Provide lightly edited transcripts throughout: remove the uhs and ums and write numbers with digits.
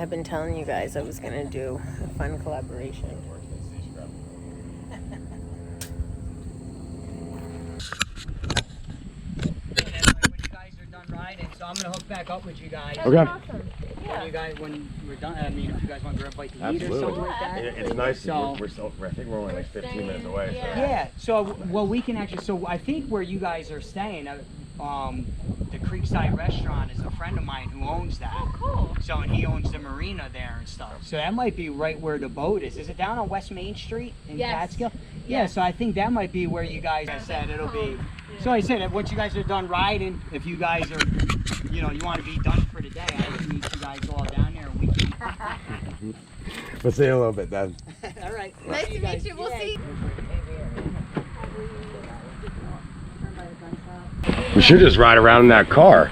I've been telling you guys I was going to do a fun collaboration. So I'm gonna hook back up with you guys. Okay. Awesome. Yeah. You guys, when we're done, I mean, if you guys want to grab a bite to eat or something like that. It's nice. So, I think we're only like 15 minutes away. Yeah. So, well, we can actually. So, I think where you guys are staying, the Creekside Restaurant is a friend of mine who owns that. Oh, cool. So, and he owns the marina there and stuff. So that might be right where the boat is. Is it down on West Main Street in Catskill? Yeah. So I think that might be where you guys said it'll be. So I said, once you guys are done riding, if you guys are, you want to be done for the day, I can meet you guys all down there and we can. We'll see you in a little bit then. All right. Nice to meet you. We'll see. We should just ride around in that car.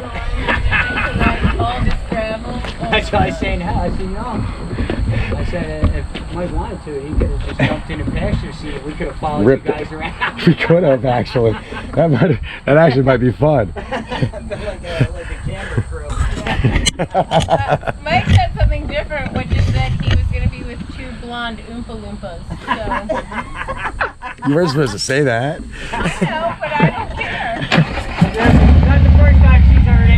That's what I was saying. I said, if Mike wanted to, he could have just jumped in the passenger seat. We could have followed you guys around. We could have actually. That actually might be fun. like a camera crew. Mike said something different, which is that he was going to be with two blonde Oompa Loompas. So. You weren't supposed to say that. I know, but I don't care. Not the first time she's heard it.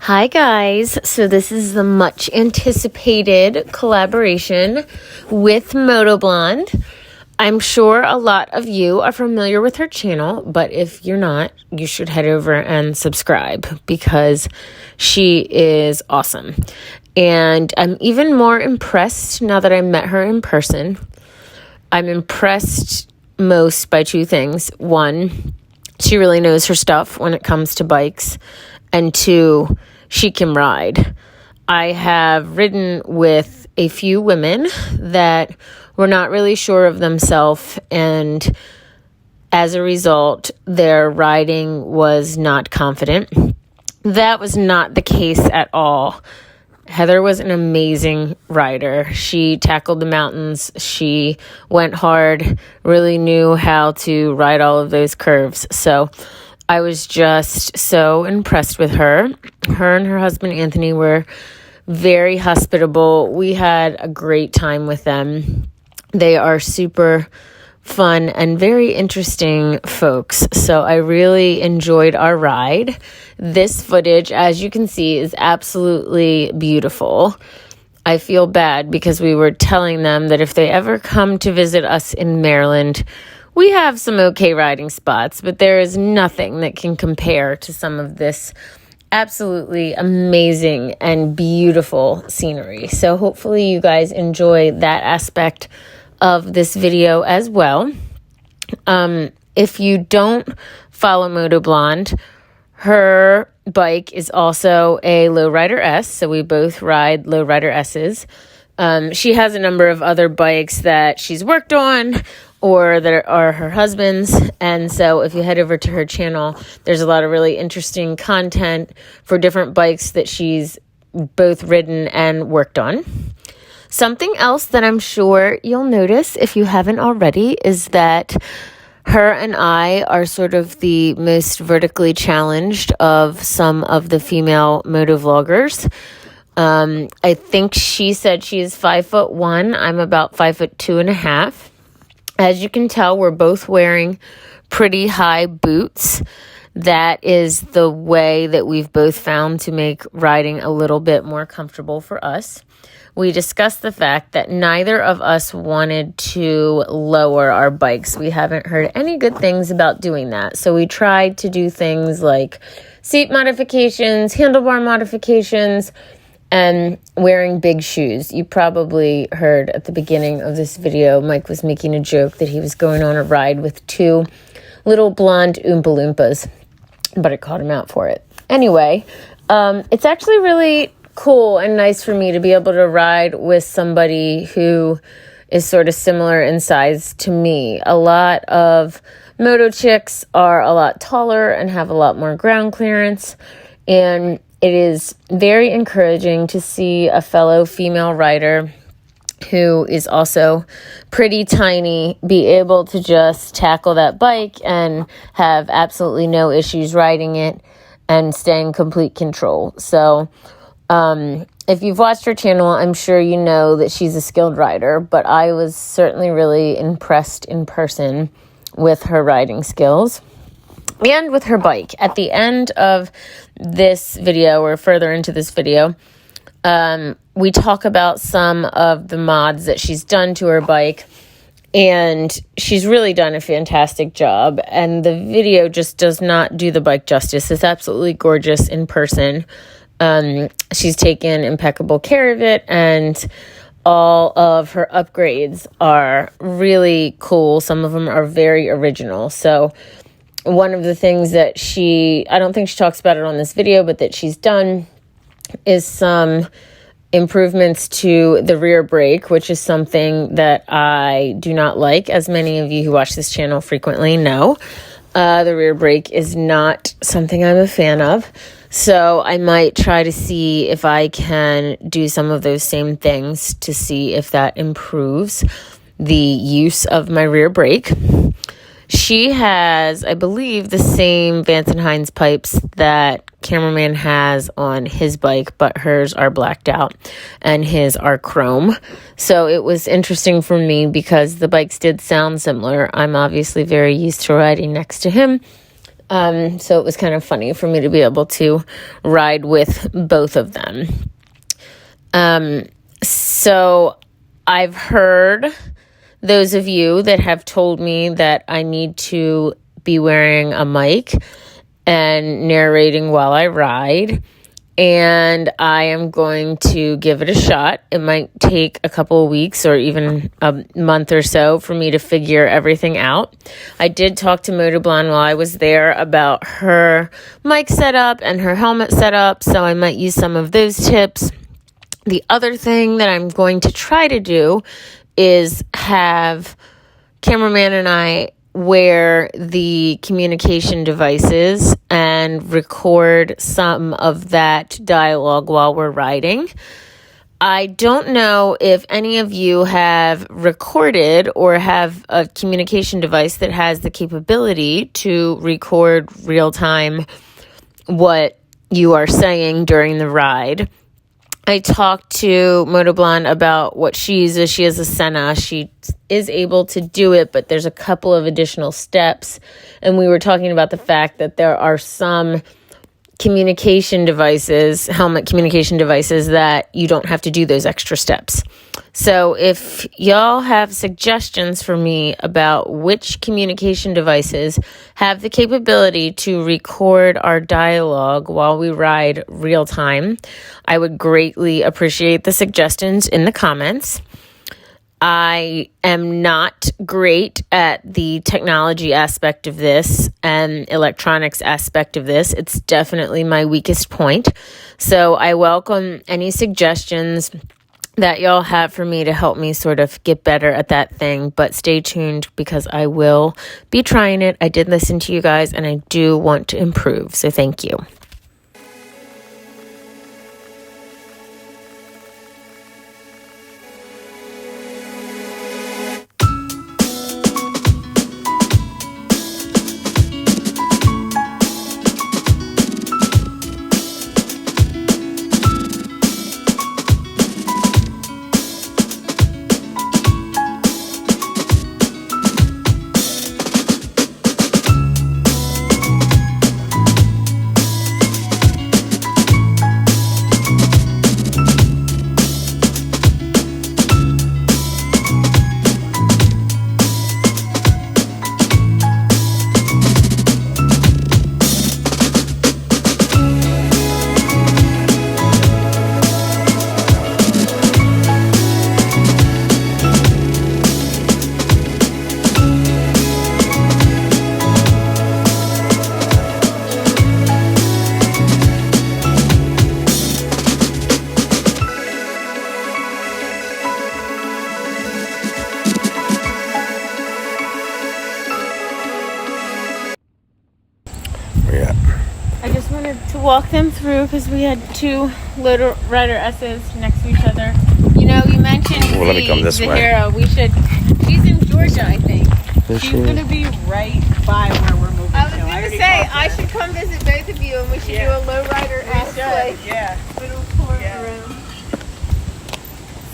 Hi guys, so this is the much anticipated collaboration with Moto Blonde. I'm sure a lot of you are familiar with her channel, but if you're not, you should head over and subscribe because she is awesome. And I'm even more impressed now that I met her in person. I'm impressed most by two things. One, she really knows her stuff when it comes to bikes. And two, she can ride. I have ridden with a few women that were not really sure of themselves, and as a result, their riding was not confident. That was not the case at all. Heather was an amazing rider. She tackled the mountains. She went hard, really knew how to ride all of those curves. So I was just so impressed with her. Her and her husband, Anthony, were very hospitable. We had a great time with them. They are super fun and very interesting folks. So I really enjoyed our ride. This footage, as you can see, is absolutely beautiful. I feel bad because we were telling them that if they ever come to visit us in Maryland, we have some okay riding spots, but there is nothing that can compare to some of this absolutely amazing and beautiful scenery. So hopefully you guys enjoy that aspect of this video as well. If you don't follow Moto Blonde, her bike is also a Lowrider S, so we both ride Lowrider S's. She has a number of other bikes that she's worked on or that are her husband's, and so if you head over to her channel, there's a lot of really interesting content for different bikes that she's both ridden and worked on. Something else that I'm sure you'll notice if you haven't already is that her and I are sort of the most vertically challenged of some of the female moto vloggers. I think she said she is 5'1". I'm about 5'2.5". As you can tell, we're both wearing pretty high boots. That is the way that we've both found to make riding a little bit more comfortable for us. We discussed the fact that neither of us wanted to lower our bikes. We haven't heard any good things about doing that. So we tried to do things like seat modifications, handlebar modifications, and wearing big shoes. You probably heard at the beginning of this video, Mike was making a joke that he was going on a ride with two little blonde Oompa Loompas, but I called him out for it. Anyway, it's actually really cool and nice for me to be able to ride with somebody who is sort of similar in size to me. A lot of moto chicks are a lot taller and have a lot more ground clearance, and it is very encouraging to see a fellow female rider who is also pretty tiny be able to just tackle that bike and have absolutely no issues riding it and stay in complete control. So If you've watched her channel, I'm sure you know that she's a skilled rider, but I was certainly really impressed in person with her riding skills and with her bike. At the end of this video, or further into this video, we talk about some of the mods that she's done to her bike, and she's really done a fantastic job, and the video just does not do the bike justice. It's absolutely gorgeous in person. She's taken impeccable care of it, and all of her upgrades are really cool. Some of them are very original. So one of the things that I don't think she talks about it on this video, but that she's done is some improvements to the rear brake, which is something that I do not like, as many of you who watch this channel frequently know. The rear brake is not something I'm a fan of. So I might try to see if I can do some of those same things to see if that improves the use of my rear brake. She has, I believe, the same Vance and Hines pipes that Cameraman has on his bike, but hers are blacked out and his are chrome. So it was interesting for me because the bikes did sound similar. I'm obviously very used to riding next to him. So it was kind of funny for me to be able to ride with both of them. So I've heard those of you that have told me that I need to be wearing a mic and narrating while I ride, and I am going to give it a shot. It might take a couple of weeks or even a month or so for me to figure everything out. I did talk to Moto Blonde while I was there about her mic setup and her helmet setup, so I might use some of those tips. The other thing that I'm going to try to do is have Cameraman and I wear the communication devices and record some of that dialogue while we're riding. I don't know if any of you have recorded or have a communication device that has the capability to record real time what you are saying during the ride. I talked to Moto Blonde about what she uses. She has a Senna. She is able to do it, but there's a couple of additional steps. And we were talking about the fact that there are some communication devices, helmet communication devices, that you don't have to do those extra steps. So if y'all have suggestions for me about which communication devices have the capability to record our dialogue while we ride real time, I would greatly appreciate the suggestions in the comments. I am not great at the technology aspect of this and electronics aspect of this. It's definitely my weakest point. So I welcome any suggestions that y'all have for me to help me sort of get better at that thing. But stay tuned because I will be trying it. I did listen to you guys and I do want to improve. So thank you. To walk them through because we had two Loader Rider S's next to each other. You know, you mentioned Zahara. We should. She's in Georgia, I think. She's gonna be right by where we're moving. I was gonna say I should come visit both of you, and we should do a Low Rider S. Yeah. Little tour.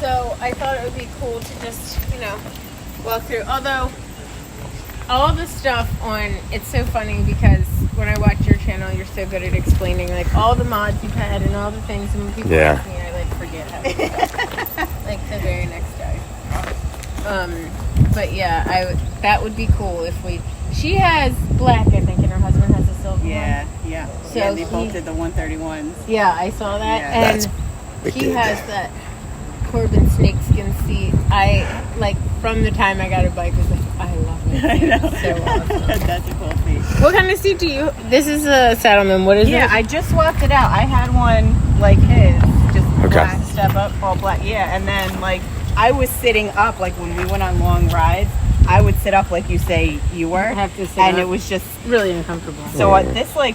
So I thought it would be cool to just, you know, walk through. Although all the stuff on, it's so funny because when I watch your channel, you're so good at explaining like all the mods you've had and all the things. And when people ask me, I like forget how to do that. Like the very next day. But yeah, that would be cool if we. She has black, I think, and her husband has a silver. Yeah. So yeah, they both did the 131s. Yeah, I saw that, Yeah. and he has that Corbin snakeskin seat. I like from the time I got a bike, I was like, I love it. I know. It's so awesome. That's a cool seat. What kind of seat do you? This is a Saddleman. What is it? Yeah, I just swapped it out. I had one like his, just black, step up, all black. Yeah, and then like I was sitting up, like when we went on long rides, I would sit up like you say you were. I have to sit and up. It was just Really uncomfortable. so this like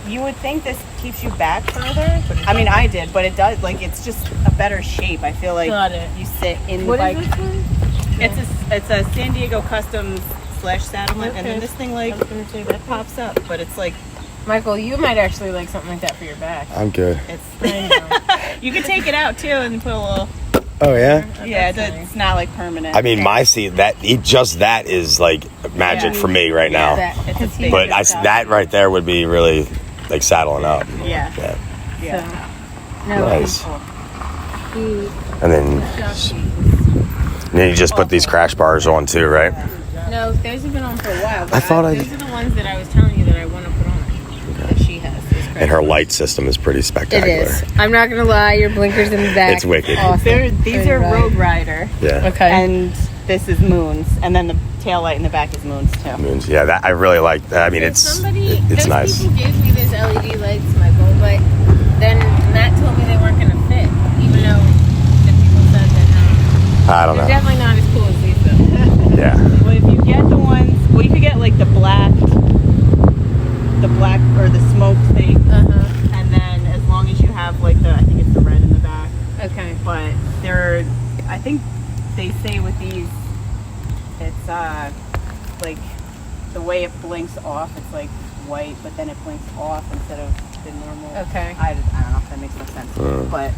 you would think this keeps you back further. I mean, I did, but it does. Like it's just a better shape. I feel like Got it. you sit in What the bike. is this one? It's a San Diego Customs / Saddleman, and then Okay. this thing like I was gonna say that. pops up, but it's like Michael, you might actually like something like that for your back. I'm good. it's. I know. You can take it out too and put a little. Oh yeah. Yeah, That's nice. it's not like permanent. I mean, my seat just that is like magic for me right now. It's a big But discount. that right there would be really like saddling up. Yeah. So, no, Nice. cool. And then you just put these crash bars on too, right? No, those have been on for a while. But I thought those are the ones that I was telling you that I want to put on. That she has. And her light system is pretty It spectacular. is. I'm not gonna lie. Your blinkers in the back. It's wicked. Awesome. These are Road Rider. Yeah. Okay. And this is Moons. And then the tail light in the back is Moons too. Moons. Yeah, that I really like that. I mean, it's those nice. people gave me those LED lights, Michael, but then Matt told me they weren't gonna fit, even though the people said that. I don't They're know. definitely not as cool as these though. Yeah. Well, if you get the ones, you could get like the black or the smoke thing. And then as long as you have like I think it's the red in the back. Okay. But I think they say with these, it's like the way it blinks off, it's like white, but then it blinks off instead of the normal. Okay. I don't know if that makes no sense, but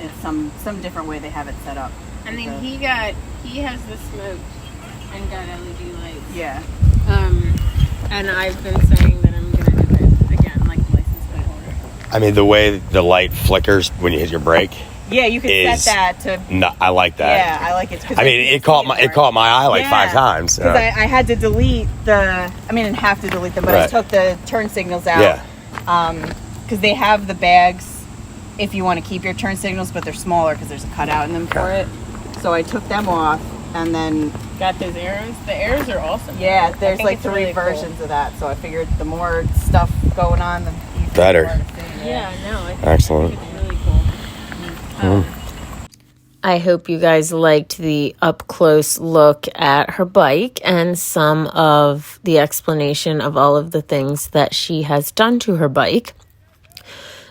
it's some different way they have it set up. And then he has the smoke and got LED lights. Yeah. And I've been saying that I'm gonna do it again, like license plate holder. I mean, the way the light flickers when you hit your brake. Yeah, you can set that to. No, I like that. Yeah, I like it. I mean, it caught my eye like 5 times. Because I had to delete I didn't have to delete them, but I took the turn signals out. Yeah. Because they have the bags if you want to keep your turn signals, but they're smaller because there's a cutout in them for it. So I took them off and then got those arrows. The arrows are awesome. Yeah, there's like 3 really versions of that. So I figured the more stuff going on, the easier Better. it was to see. Yeah, no, I think Excellent. it's really cool. I hope you guys liked the up close look at her bike and some of the explanation of all of the things that she has done to her bike.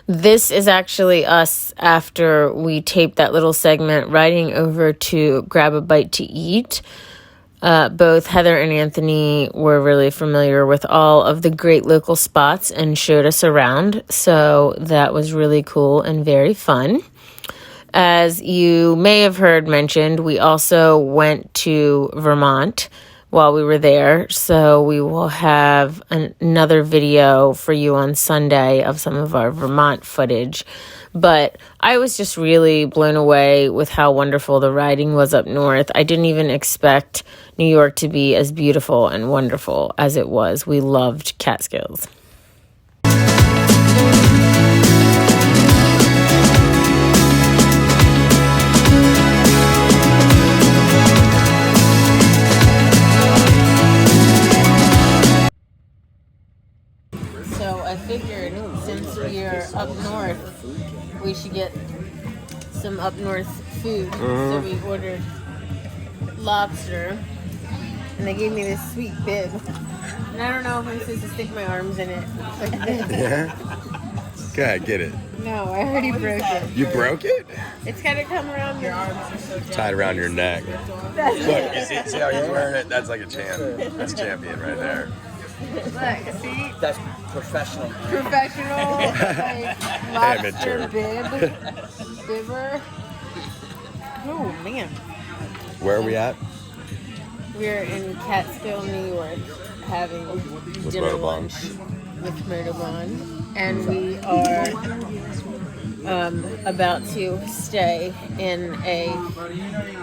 This is actually us after we taped that little segment riding over to grab a bite to eat. Both Heather and Anthony were really familiar with all of the great local spots and showed us around. So that was really cool and very fun. As you may have heard mentioned, we also went to Vermont while we were there. So we will have another video for you on Sunday of some of our Vermont footage. But I was just really blown away with how wonderful the riding was up north. I didn't even expect New York to be as beautiful and wonderful as it was. We loved Catskills. So I figured since we're up north, we should get some up north food. So we ordered lobster, and they gave me this sweet bib. And I don't know if I'm supposed to stick my arms in it like this. Yeah. Go ahead, get it. No, I already broke it. You broke it? It's gotta come around your arms. Are so Tied around your neck. Look, you see how he's wearing it? That's like a champ. That's champion right there. Look, see? That's professional. Professional, like, lobster bib. Bibber. Oh man. Where are we at? We're in Catskill, New York, having dinner Moto Blonde. lunch with Moto Blonde, and we are about to stay in a.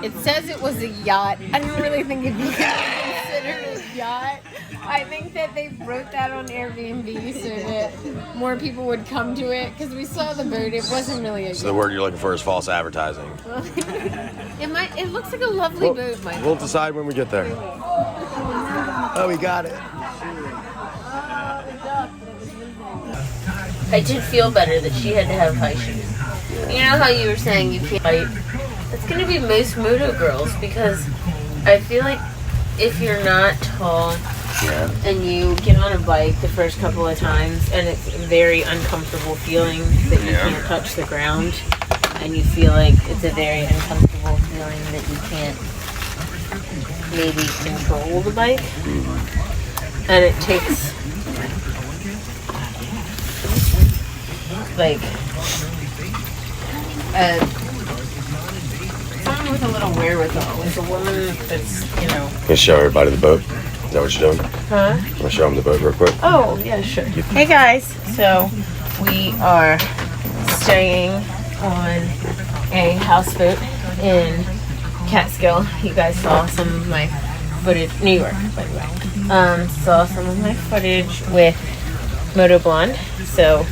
It says it was a yacht. I don't really think it'd be considered a yacht. I think that they wrote that on Airbnb so that more people would come to it because we saw the boat. It wasn't really a yacht. So the word you're looking for is false advertising. It looks like a lovely boat, Mike. We'll decide when we get there. Oh, we got it. I did feel better that she had to have high shoes. You know how you were saying you can't fight? It's going to be most moto girls because I feel like if you're not tall and you get on a bike the first couple of times and it's a very uncomfortable feeling that you can't touch the ground and you feel like it's a very uncomfortable feeling that you can't maybe control the bike. And it takes like someone with a little wherewithal, like a woman that's, you know. Can you show everybody the boat? Is that what you're doing? Huh? I'm gonna show them the boat real quick. Oh, yeah, sure. Hey guys, so we are staying on a houseboat in Catskill. You guys saw some of my footage, New York, by the way. Saw some of my footage with Moto Blonde. So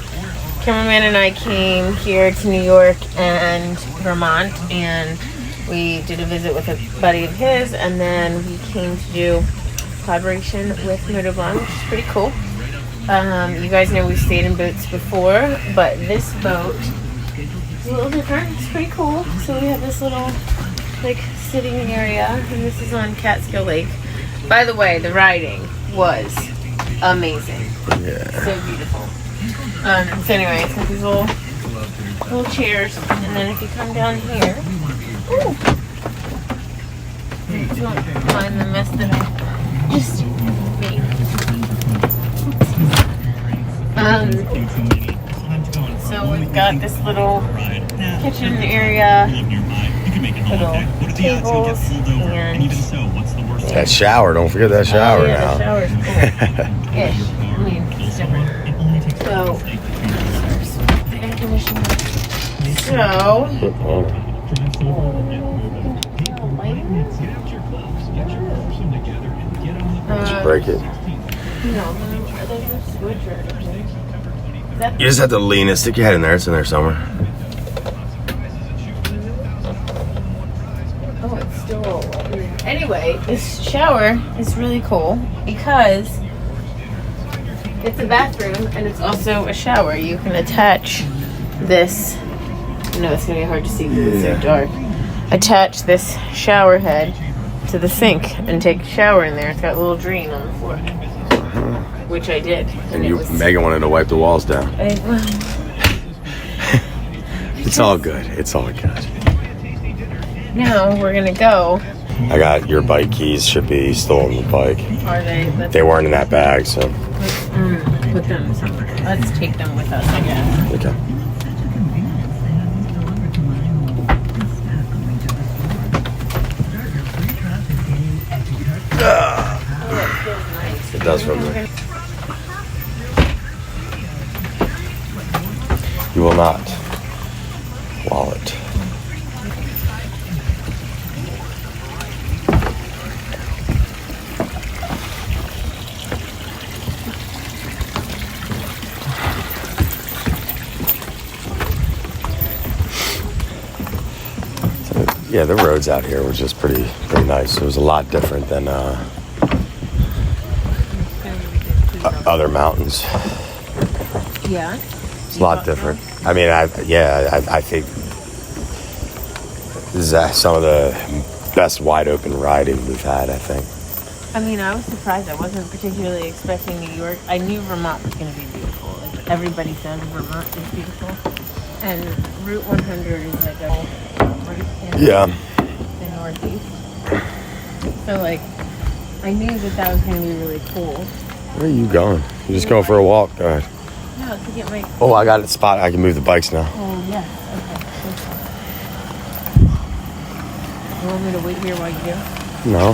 Cameraman and I came here to New York and Vermont, and we did a visit with a buddy of his, and then we came to do collaboration with Moto Blonde, which is pretty cool. You guys know we've stayed in boats before, but this boat is a little different. It's pretty cool. So we have this little like sitting area, and this is on Catskill Lake. By the way, the riding was amazing. Yeah. So beautiful. So anyway, it's got these little chairs, and then if you come down here, ooh, you won't find the mess that I just made. So we've got this little kitchen area, little tables, and That shower, don't forget that shower now. The shower's cool. Ish. I mean, it's different. So, air conditioning. So, Did you break it? No, there's no switch or anything. You just have to lean it, stick your head in there, it's in there somewhere. Oh, it's still. Anyway, this shower is really cool because it's a bathroom and it's also a shower. You can attach this. No, it's gonna be hard to see because it's so dark. Attach this shower head to the sink and take a shower in there. It's got a little drain on the floor, which I did. And Megan wanted to wipe the walls down. It's all good. It's all good. Now we're gonna go. I got your bike keys. Should be still on the bike. Are they? They weren't in that bag, so. Put them somewhere. Let's take them with us, I guess. Okay. It does from there. You will not. Wallet. Yeah, the roads out here were just pretty nice. It was a lot different than other mountains. Yeah. It's a lot different. I mean, I think this is some of the best wide open riding we've had, I think. I mean, I was surprised. I wasn't particularly expecting New York. I knew Vermont was going to be beautiful. Like, everybody says Vermont is beautiful. And Route 100 is like a right in the Northeast. So, like, I knew that was going to be really cool. Where are you going? You're just going for a walk? Go ahead. No, to get my... Oh, I got a spot. I can move the bikes now. Oh, yeah. You want me to wait here while you do? No.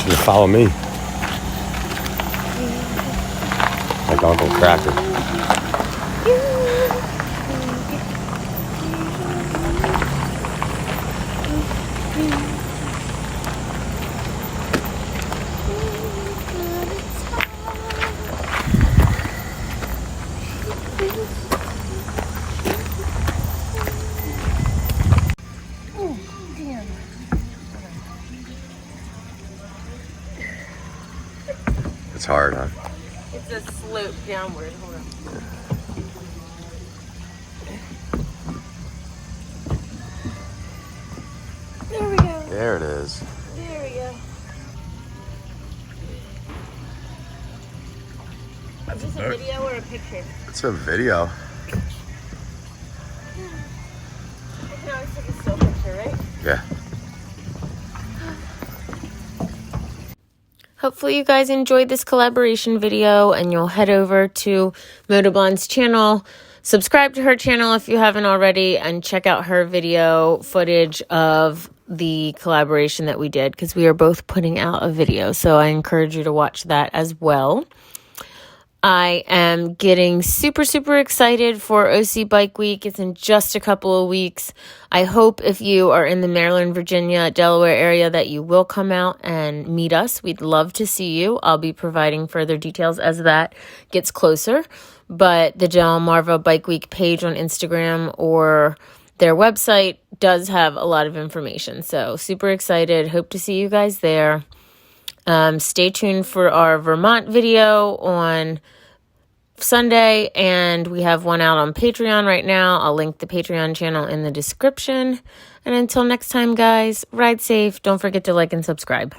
Just follow me. Like Uncle Cracker. It's hard, huh? It's a slope downward. Hold on. There we go. There it is. There we go. Is this a video or a picture? It's a video. I can always take a still picture, right? Yeah. Hopefully you guys enjoyed this collaboration video and you'll head over to Moto Blonde's channel, subscribe to her channel if you haven't already, and check out her video footage of the collaboration that we did, because we are both putting out a video. So I encourage you to watch that as well. I am getting super, super excited for OC Bike Week. It's in just a couple of weeks. I hope if you are in the Maryland, Virginia, Delaware area that you will come out and meet us. We'd love to see you. I'll be providing further details as that gets closer. But the Delmarva Bike Week page on Instagram or their website does have a lot of information. So super excited. Hope to see you guys there. Stay tuned for our Vermont video on Sunday, and we have one out on Patreon right now. I'll link the Patreon channel in the description. And until next time, guys, ride safe. Don't forget to like and subscribe.